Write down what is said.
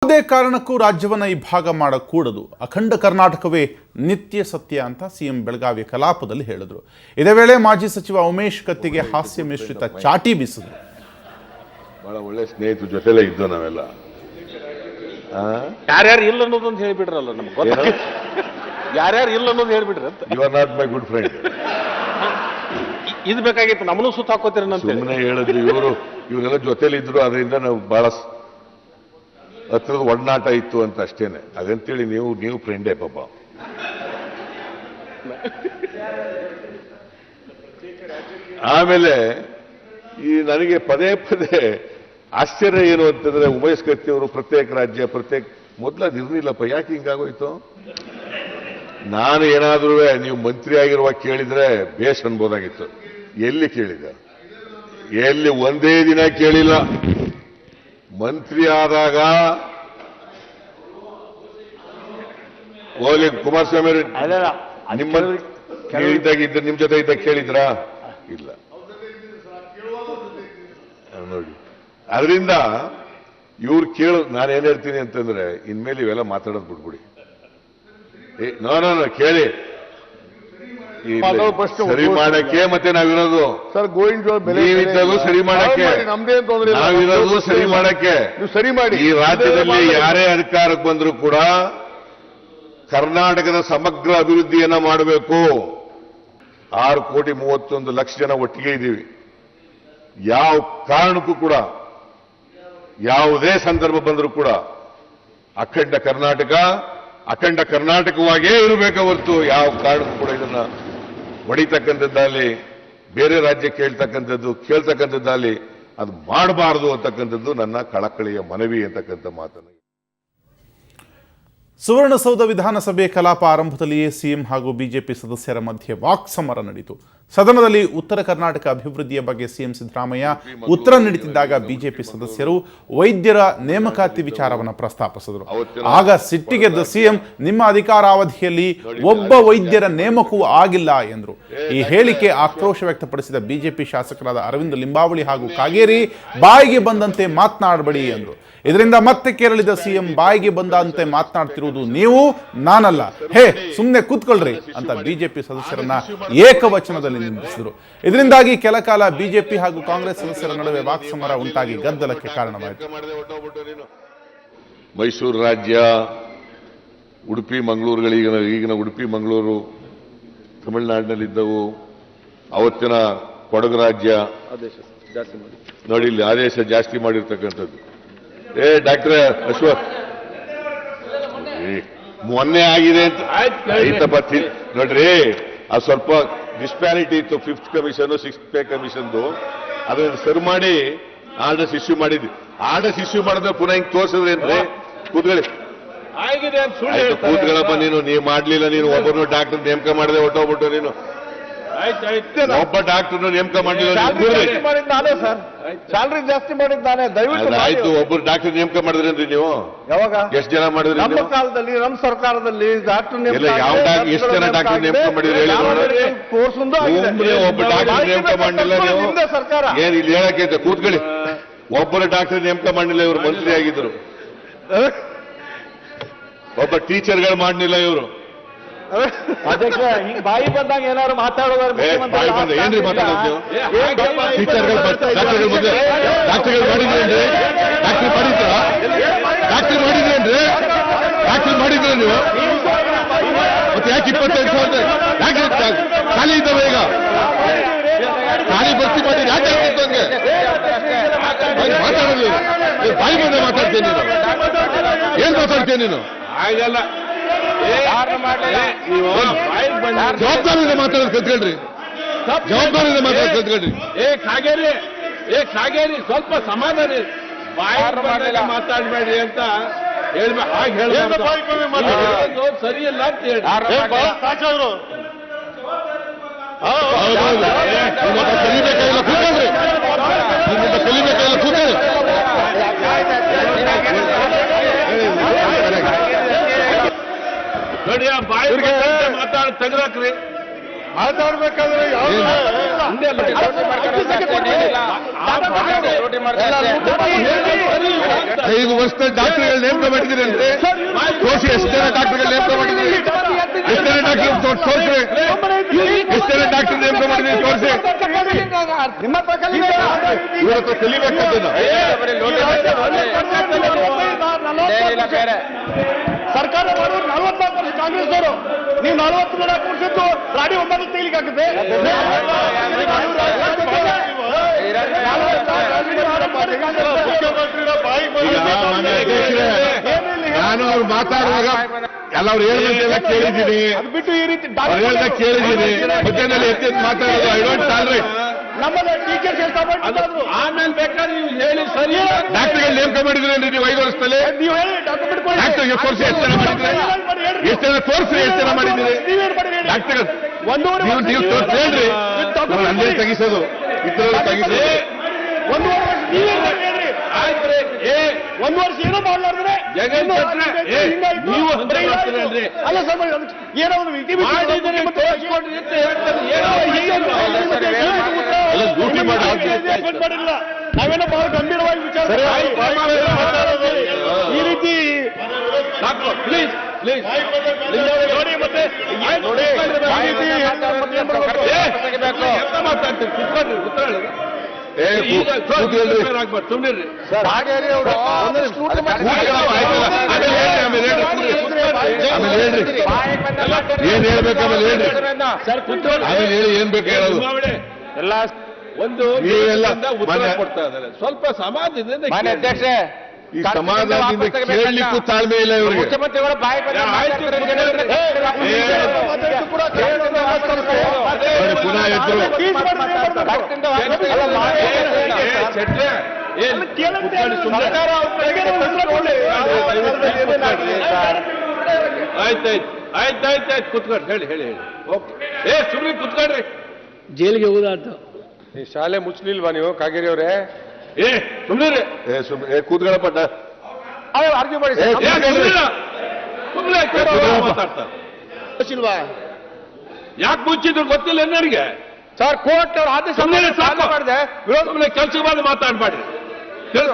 ಯಾವುದೇ ಕಾರಣಕ್ಕೂ ರಾಜ್ಯವನ್ನ ಇಬ್ಬಾಗ ಮಾಡಕೂಡದು, ಅಖಂಡ ಕರ್ನಾಟಕವೇ ನಿತ್ಯ ಸತ್ಯ ಅಂತ ಸಿಎಂ ಬೆಳಗಾವಿ ಕಲಾಪದಲ್ಲಿ ಹೇಳಿದ್ರು. ಇದೇ ವೇಳೆ ಮಾಜಿ ಸಚಿವ ಉಮೇಶ್ ಕತ್ತಿಗೆ ಹಾಸ್ಯ ಮಿಶ್ರಿತ ಚಾಟಿ ಬೀಸಿದ್ರು. ಬಹಳ ಒಳ್ಳೆ ಸ್ನೇಹಿತರ ಜೊತೆಲೇ ಇದ್ದು ನಾವೆಲ್ಲ. ಯಾರ್ಯಾರು ಇಲ್ಲ ಅನ್ನೋದೊಂದು ಹೇಳ್ಬಿಡ್ರಲ್ಲ, ನಮ್ಗೆ ಗೊತ್ತ. ಯಾರ್ಯಾರು ಇಲ್ಲ ಅನ್ನೋದು ಹೇಳ್ಬಿಡ್ರಿ ಅಂತ. You are not my good friend. ಇದು ಬೇಕಾಗಿತ್ತು, ನಮ್ಮನ್ನು ಸುತ್ತ ಹಾಕೋತೀರ ಅಂತ ಸುಮ್ಮನೆ ಹೇಳಿದ್ರು. ಇವರೆಲ್ಲ ಜೊತೆಲಿ ಇದ್ರು, ಅದರಿಂದ ನಾವು ಬಹಳ ಹತ್ರದ ಒಡನಾಟ ಇತ್ತು ಅಂತ ಅಷ್ಟೇನೆ. ಅದಂತೇಳಿ ನೀವು ಫ್ರೆಂಡೇ ಪಾಪ. ಆಮೇಲೆ ಈ ನನಗೆ ಪದೇ ಪದೇ ಆಶ್ಚರ್ಯ ಏನು ಅಂತಂದ್ರೆ, ಉಮೇಶ್ ಕತ್ತಿ ಅವರು ಪ್ರತ್ಯೇಕ ರಾಜ್ಯ ಮೊದಲು ಅದು ಇರ್ಲಿಲ್ಲಪ್ಪ, ಯಾಕೆ ಹಿಂಗಾಗೋಯ್ತು? ನಾನು ಏನಾದ್ರೂ ನೀವು ಮಂತ್ರಿ ಆಗಿರುವಾಗ ಕೇಳಿದ್ರೆ ಬೇಸ್ ಅನ್ಬೋದಾಗಿತ್ತು. ಎಲ್ಲಿ ಕೇಳಿದ? ಎಲ್ಲಿ ಒಂದೇ ದಿನ ಕೇಳಿಲ್ಲ. ಮಂತ್ರಿ ಆದಾಗ ಓಲಿ ಕುಮಾರಸ್ವಾಮಿ ನಿಮ್ಮ ನಿಮ್ ಜೊತೆ ಇದ್ದಾಗ ಕೇಳಿದ್ರಾ? ಇಲ್ಲ. ನೋಡಿ, ಅದರಿಂದ ಇವ್ರು ನಾನೇನ್ ಹೇಳ್ತೀನಿ ಅಂತಂದ್ರೆ, ಇನ್ಮೇಲೆ ಇವೆಲ್ಲ ಮಾತಾಡೋದು ಬಿಟ್ಬಿಡಿ. ಕೇಳಿ, ಸರಿ ಮಾಡಕ್ಕೆ ಮತ್ತೆ ನಾವಿರೋದು ಸರ್, ಗೋವಿಂದ ನೀವಿದ್ದದು ಸರಿ ಮಾಡಕ್ಕೆ, ನಾವಿರೋದು ಸರಿ ಮಾಡಕ್ಕೆ. ಸರಿ ಮಾಡಿ. ಈ ರಾಜ್ಯದಲ್ಲಿ ಯಾರೇ ಅಧಿಕಾರಕ್ಕೆ ಬಂದರೂ ಕೂಡ ಕರ್ನಾಟಕದ ಸಮಗ್ರ ಅಭಿವೃದ್ಧಿಯನ್ನ ಮಾಡಬೇಕು. 6,31,00,000 ಜನ ಒಟ್ಟಿಗೆ ಇದ್ದೀವಿ. ಯಾವ ಕಾರಣಕ್ಕೂ ಕೂಡ, ಯಾವುದೇ ಸಂದರ್ಭ ಬಂದರೂ ಕೂಡ ಅಖಂಡ ಕರ್ನಾಟಕವಾಗೇ ಇರಬೇಕು ಹೊರತು ಯಾವ ಕಾರಣಕ್ಕೂ ಕೂಡ ಇದನ್ನ ಹೊಡಿತಕ್ಕಂಥದ್ದಾಗಲಿ, ಬೇರೆ ರಾಜ್ಯಕ್ಕೆ ಕೇಳ್ತಕ್ಕಂಥದ್ದಾಗಲಿ ಅದು ಮಾಡಬಾರದು ಅಂತಕ್ಕಂಥದ್ದು ನನ್ನ ಕಳಕಳಿಯ ಮನವಿ ಅಂತಕ್ಕಂಥ ಮಾತನ್ನು. ಸುವರ್ಣಸೌಧ ವಿಧಾನಸಭೆ ಕಲಾಪ ಆರಂಭದಲ್ಲಿಯೇ ಸಿಎಂ ಹಾಗೂ ಬಿಜೆಪಿ ಸದಸ್ಯರ ಮಧ್ಯೆ ವಾಕ್ಸಮರ ನಡೆಯಿತು. ಸದನದಲ್ಲಿ ಉತ್ತರ ಕರ್ನಾಟಕ ಅಭಿವೃದ್ಧಿಯ ಬಗ್ಗೆ ಸಿಎಂ ಸಿದ್ದರಾಮಯ್ಯ ಉತ್ತರ ನೀಡುತ್ತಿದ್ದಾಗ ಬಿಜೆಪಿ ಸದಸ್ಯರು ವೈದ್ಯರ ನೇಮಕಾತಿ ವಿಚಾರವನ್ನು ಪ್ರಸ್ತಾಪಿಸಿದರು. ಆಗ ಸಿಟ್ಟಿಗೆದ್ದ ಸಿಎಂ, ನಿಮ್ಮ ಅಧಿಕಾರಾವಧಿಯಲ್ಲಿ ಒಬ್ಬ ವೈದ್ಯರ ನೇಮಕವೂ ಆಗಿಲ್ಲ ಎಂದರು. ಈ ಹೇಳಿಕೆ ಆಕ್ರೋಶ ವ್ಯಕ್ತಪಡಿಸಿದ ಬಿಜೆಪಿ ಶಾಸಕರಾದ ಅರವಿಂದ್ ಲಿಂಬಾವಳಿ ಹಾಗೂ ಕಾಗೇರಿ, ಬಾಯಿಗೆ ಬಂದಂತೆ ಮಾತನಾಡಬೇಡಿ ಎಂದರು. ಇದರಿಂದ ಮತ್ತೆ ಕೆರಳಿದ ಸಿಎಂ, ಬಾಯಿಗೆ ಬಂದಂತೆ ಮಾತನಾಡ್ತಿರುವುದು ನೀವು, ನಾನಲ್ಲ, ಹೇ ಸುಮ್ಮನೆ ಕೂತ್ಕೊಳ್ರಿ ಅಂತ ಬಿಜೆಪಿ ಸದಸ್ಯರನ್ನ ಏಕವಚನದಲ್ಲಿ ನಿಂದಿಸಿದರು. ಇದರಿಂದಾಗಿ ಕೆಲ ಕಾಲ ಬಿಜೆಪಿ ಹಾಗೂ ಕಾಂಗ್ರೆಸ್ ಸದಸ್ಯರ ನಡುವೆ ವಾಕ್ಸಮರ ಉಂಟಾಗಿ ಗದ್ದಲಕ್ಕೆ ಕಾರಣವಾಯಿತು. ಮೈಸೂರು ರಾಜ್ಯ, ಉಡುಪಿ ಮಂಗಳೂರುಗಳು, ಈಗಿನ ಉಡುಪಿ ಮಂಗಳೂರು ತಮಿಳುನಾಡಿನಲ್ಲಿದ್ದವು. ಅವತ್ತಿನ ಕೊಡಗು ರಾಜ್ಯ ನೋಡಿ, ಇಲ್ಲಿ ಆದೇಶ ಜಾಸ್ತಿ ಮಾಡಿರ್ತಕ್ಕಂಥದ್ದು. ಡಾಕ್ಟರ್ ಅಶ್ವಥ್, ಮೊನ್ನೆ ಆಗಿದೆ ಅಂತ ಆಯ್ತಪ್ಪ ನೋಡ್ರಿ, ಅದು ಸ್ವಲ್ಪ ಡಿಸ್ಪ್ಯಾರಿಟಿ ಇತ್ತು. 5th ಕಮಿಷನ್ 6th ಪೇ ಕಮಿಷನ್ದು, ಅದನ್ನ ಸರಿ ಮಾಡಿ ಆರ್ಡರ್ಸ್ ಇಶ್ಯೂ ಮಾಡಿದ್ವಿ. ಆರ್ಡರ್ಸ್ ಇಶ್ಯೂ ಮಾಡಿದ್ರೆ ಪುನಃ ಹಿಂಗ್ ತೋರಿಸಿದ್ರೇನ್ರಿ? ಕೂತ್ಕೊಳ್ಳಿ, ಕೂತ್ಗಳಪ್ಪ. ನೀವು ಮಾಡ್ಲಿಲ್ಲ, ನೀನು ಒಬ್ಬನು ಡಾಕ್ಟರ್ ನೇಮಕ ಮಾಡಿದೆ, ಹೊಟ್ಟೋಗ್ಬಿಟ್ಟು ನೀನು ಒಬ್ಬ ಡಾಕ್ಟರ್ ನೇಮಕ ಮಾಡಿಲ್ಲ. ಸ್ಯಾಲರಿ ಜಾಸ್ತಿ ಮಾಡಿದ್ ನಾನೇ. ದಯವಿಟ್ಟು ಆಯ್ತು, ಒಬ್ಬರು ಡಾಕ್ಟರ್ ನೇಮಕ ಮಾಡಿದ್ರೇನ್ರಿ ನೀವು? ಯಾವಾಗ? ಎಷ್ಟು ಜನ ಮಾಡಿದ್ರಿ? ನಮ್ಮ ಕಾಲದಲ್ಲಿ, ನಮ್ಮ ಸರ್ಕಾರದಲ್ಲಿ ಡಾಕ್ಟರ್ ಎಷ್ಟು ಜನ ಡಾಕ್ಟರ್ ನೇಮಕ ಮಾಡಿದ್ರಿ ಹೇಳಿ? ಒಬ್ಬ ಡಾಕ್ಟರ್ ನೇಮಕ ಮಾಡಲಿಲ್ಲ ನೀವು. ಸರ್ಕಾರ ಏನ್ ಇಲ್ಲಿ ಹೇಳಕ್ಕೆ? ಕೂತ್ಕೊಳ್ಳಿ. ಒಬ್ಬರು ಡಾಕ್ಟರ್ ನೇಮಕ ಮಾಡಲಿಲ್ಲ, ಇವರು ಮಂತ್ರಿ ಆಗಿದ್ರು. ಒಬ್ಬ ಟೀಚರ್ಗಳು ಮಾಡಲಿಲ್ಲ ಇವರು. ಅದಕ್ಕೆ ಬಾಯಿ ಬಂದಾಗ ಏನಾದ್ರು ಮಾತಾಡೋದು ಏನ್ರಿ ಮಾತಾಡೋದು ನೀವು? ಟೀಚರ್ಗಳು ಡಾಕ್ಟರ್ಗಳು ಮಾಡಿದ್ರೇನ್ರಿ? ಡಾಕ್ಟರ್ ಮಾಡಿದ್ರೇನ್ರಿ? ಡಾಕ್ಟರ್ ಮಾಡಿದ್ರೆ ನೀವು ಮತ್ತೆ ಯಾಕೆ 25 ಸಾವಿರ ಯಾಕೆ ಖಾಲಿ ಇದ್ದಾವೆ? ಈಗ ಖಾಲಿ ಭರ್ತಿ ಮಾಡಿ ಯಾಕೆ ಆಗ್ತಿತ್ತು ಹಂಗೆ? ಮಾತಾಡೋದು ಬಾಯಿ ಬಂದ ಮಾತಾಡ್ತೇನೆ ನೀನು. ಏನ್ ಮಾತಾಡ್ತೇನೆ ನೀನು? ಆಗಲ್ಲ. ಜವಾಬ್ದಾರಿಯಿಂದ ಮಾತಾಡೋದು ಕಲ್ತ್ಕೊಳ್ರಿ. ಜವಾಬ್ದಾರಿಯಿಂದ ಮಾತಾಡೋದು ಕಲ್ತ್ಕೊಳ್ರಿ. ಕಾಗೇರಿ ಸ್ವಲ್ಪ ಸಮಾಧಾನ, ಮಾತಾಡಬೇಡಿ ಅಂತ ಹೇಳ್ಬೇಕು. ಹಾಗೆ ಹೇಳೋದು ಸರಿಯಲ್ಲ ಅಂತ ಹೇಳಿ ಕಲಿಬೇಕಾಗಿಲ್ಲ, ಕೂತ್ಕೊಳ್ರಿ. ಕಲಿಬೇಕಾಗಿಲ್ಲ, ಕೂತ್ಕೊಳ್ಳಿ. ನೋಡಿ, ಬಾಯಿ ಮಾತಾಡ ತೆಗ್ದಾಕ್ರಿ. ಮಾತಾಡ್ಬೇಕಾದ್ರೆ 5 ವರ್ಷದ ಡಾಕ್ಟರ್ಗಳು ನೇಮಕ ಮಾಡಿದ್ದೀರಂತೆ ತೋರಿಸಿ. ಎಷ್ಟು ಜನ ಡಾಕ್ಟರ್ಗಳು ನೇಮಕ ಮಾಡಿದ್ದೀರಿ? ಎಷ್ಟು ಜನ ಡಾಕ್ಟರ್ ತೋರಿಸ್ರಿ? ಎಷ್ಟು ಜನ ಡಾಕ್ಟರ್ ನೇಮಕ ಮಾಡಿದ್ದೀರಿ ತೋರಿಸಿ. ನಿಮ್ಮ ಇವ್ರ ಹತ್ರ ಕಲಿಬೇಕಂತ ಸರ್ಕಾರ ಮಾಡೋರು 44 ವರ್ಷ ಕಾಂಗ್ರೆಸ್ ಅವರು, ನೀವು 40 ಜನ ಕೂರಿಸಿದ್ದು ರಾಡಿ 9 ತೆಗಿಲಿಕ್ಕೆ ಆಗುತ್ತೆ. ನಾನು ಅವ್ರು ಮಾತಾಡುವಾಗ ಎಲ್ಲ ಅವ್ರು ಹೇಳಿದಂತೆಲ್ಲ ಕೇಳಿದ್ದೀನಿ, ಬಿಟ್ಟು ಈ ರೀತಿ ಅವ್ರು ಹೇಳ್ದ ಕೇಳಿದ್ದೀನಿ. ಮಧ್ಯದಲ್ಲಿ ಎತ್ತಿ ಮಾತಾಡೋದು ಐ ಡೋಂಟ್ ಟಾಲರೇಟ್. ನಮ್ಮಲ್ಲಿ ಟೀಚರ್ಸ್ ಹೇಳ್ತಾ ಮಾಡಿದ್ರು. ಆಮೇಲೆ ಬೇಕಾದ್ರೆ ನೀವು ಹೇಳಿ ಸರಿ. ಡಾಕ್ಟರ್ಗಳು ನೇಮಕ ಮಾಡಿದ್ರೇನ್ರಿ ನೀವು 5 ವರ್ಷದಲ್ಲಿ? ನೀವು ಹೇಳಿ ಡಾಕ್ಯುಮೆಂಟ್ ಕೊಡಿ. ಡಾಕ್ಟರ್ಗೆ ತೋರಿಸಿ ಎಷ್ಟು ಜನ ಮಾಡಿದ್ರೆ? ಎಷ್ಟು ಜನ ತೋರಿಸಿ ಎಷ್ಟು ಜನ ಮಾಡಿದ್ದೀರಿ ನೀವೇನು ಮಾಡಿರಿ? ಡಾಕ್ಟರ್ ಒಂದೂವರೆ ನೀವು ತೋರಿಸಿ ಹೇಳ್ರಿ. ಅಲ್ಲೇ ತೆಗಿಸೋದು ಇದ್ರಲ್ಲಿ ತೆಗಿಸೋದು. 1 ವರ್ಷ ನೀವೇನು ಮಾಡಿ ಹೇಳ್ರಿ. ಆಯ್ತ್ರಿ. 1 ವರ್ಷ ಏನೋ ಮಾಡ್ಲಾರ್ದ್ರೆ ಜಗನ್ ನೀವು ಹೇಳ್ತೀರಲ್ರಿ. ಅಲ್ಲ ಸರ್, ಏನೋ ಒಂದು ಮಾಡಿದ್ರೆ ತೋರಿಸ್ಕೊಡ್ರಿ ಅಂತ ಹೇಳ್ತಾರೆ. ಎಲ್ಲ ಡ್ಯೂಟಿ ಮಾಡಿ ಮಾಡಿಲ್ಲ. ನಾವೇನೋ ಬಹಳ ಗಂಭೀರವಾಗಿ ವಿಚಾರ ಈ ರೀತಿ ಪ್ಲೀಸ್ ಪ್ಲೀಸ್ ನೋಡಿ. ಮತ್ತೆ ನೋಡಿ ಮಾತಾಡ್ತೀರಿ ಕುತ್ಕೊಳ್ರಿ ಉತ್ತರ ಸುಮ್ಮನಿರ್ರಿ. ಹಾಗೆ ಅವರು ಏನ್ ಹೇಳ್ಬೇಕು ಆಮೇಲೆ ಹೇಳ್ರಿ. ಸರ್ ಕುತ್ಕೊಳ್ಳಿ. ಆಮೇಲೆ ಹೇಳಿ ಏನ್ ಬೇಕು ಹೇಳೋದು. ಎಲ್ಲ ಒಂದು ನೀವೆಲ್ಲ ಉತ್ತರ ಕೊಡ್ತಾ ಇದ್ದಾರೆ. ಸ್ವಲ್ಪ ಸಮಾಧಾನದಿಂದ ಮಾನ್ಯ ಅಧ್ಯಕ್ಷೆ, ಈ ಸಮಾಧಾನದಿಂದ ಕೇಳಲಿಕ್ಕೂ ತಾಳ್ಮೆ ಇಲ್ಲ ಇವರಿಗೆ. ಮುಖ್ಯಮಂತ್ರಿಗಳು ಬಾಯಿ ಪುನಃ ಎದ್ರು. ಆಯ್ತಾಯ್ತಾಯ್ತು ಕುತ್ಕೊಳ್ರಿ. ಹೇಳಿ ಹೇಳಿ ಹೇಳಿ. ಓಕೆ. ಸುಮ್ಮನೆ ಕುತ್ಕೊಳ್ರಿ. ಜೈಲಿಗೆ ಹೋಗುದಾತ. ಈ ಶಾಲೆ ಮುಚ್ಚಲಿಲ್ವಾ ನೀವು ಕಾಗೇರಿ ಅವರೇ? ಸುಮ್ಮನೆ ಕೂತ್ಕೊಳ್ಳಪ್ಪ. ಆರ್ಗ್ಯೂ ಮಾಡಿ ಮಾತಾಡ್ತಾರೆ. ಇಲ್ವಾ ಯಾಕೆ ಮುಚ್ಚಿದ್ರು ಗೊತ್ತಿಲ್ಲ ನನಗೆ. ಸರ್, ಕೋರ್ಟ್ ಅವ್ರ ಆದೇಶ ಸುಮ್ಮನೆ ಮಾಡಿದೆ. ಕೆಲಸಕ್ಕೆ ಬಂದು ಮಾತಾಡ್ಬೇಡ್ರಿ.